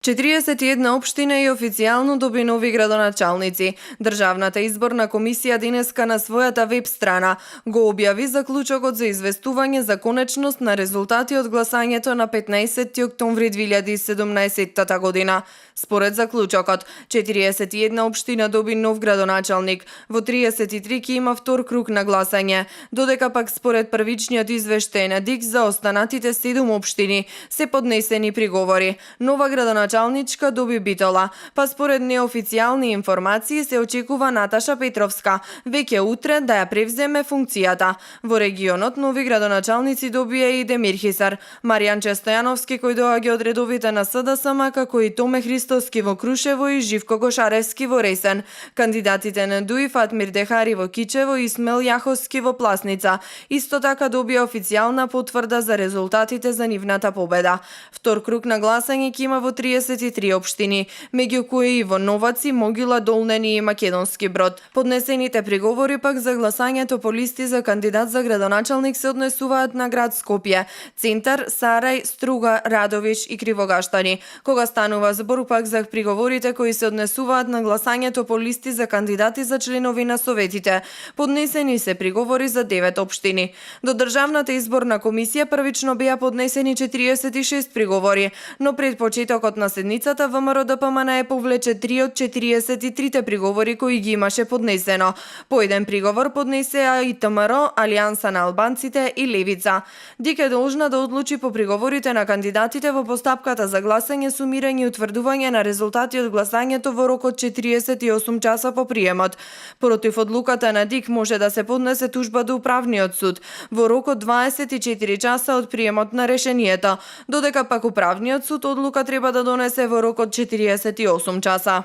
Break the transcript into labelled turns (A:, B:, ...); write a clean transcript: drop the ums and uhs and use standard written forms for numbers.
A: 41 општина и официјално доби нови градоначалници. Државната изборна комисија денеска на својата веб страна го објави заклучокот за известување за конечност на резултати од гласањето на 15 октомври 2017 година. Според заклучокот, 41 општина доби нов градоначалник, во 33 ќе има втор круг на гласање, додека пак според првичниот извештај на ДИК за останатите 7 општини се поднесени приговори. Нова градоначалничка доби Битола, па според неофицијални информации се очекува Наташа Петровска веќе утре да ја превземе функцијата. Во регионот нови градоначалници добија и Демир Хисар, Маријанче Стојановски кој доаѓа од редовите на СДСМ, како и Томе Христоски во Крушево и Живко Кошаревски во Ресен. Кандидатите на ДУИ Фатмир Дехари во Кичево и Смел Јаховски во Пласница исто така добија официјална потврда за резултатите за нивната победа. Втор круг на гласање ќе има во 33 општини, меѓу кои и во Новаци, Могила, Долнени и Македонски Брод. Поднесените приговори пак за гласањето по листи за кандидат за градоначалник се однесуваат на град Скопје, Центар, Сарај, Струга, Радовиш и Кривогаштани. Кога станува збор пак за приговорите кои се однесуваат на гласањето по листи за кандидати за членови на советите, поднесени се приговори за 9 општини. До Државната изборна комисија првично беа поднесени 46 приговори, но пред почетокот на седницата ВМРО ДПМН повлече 3 од 43 приговори кои ги имаше поднесено. По еден приговор поднесеа и ВМРО, Алијанса на албанците и Левица. ДИК е должна да одлучи по приговорите на кандидатите во постапката за гласање, сумирање и утврдување на резултати од гласањето во рок од 48 часа по приемот. Против одлуката на ДИК може да се поднесе тужба до управниот суд во рок од 24 часа од приемот на решението, додека пак управниот суд одлука треба да донесе во рок од 48 часа.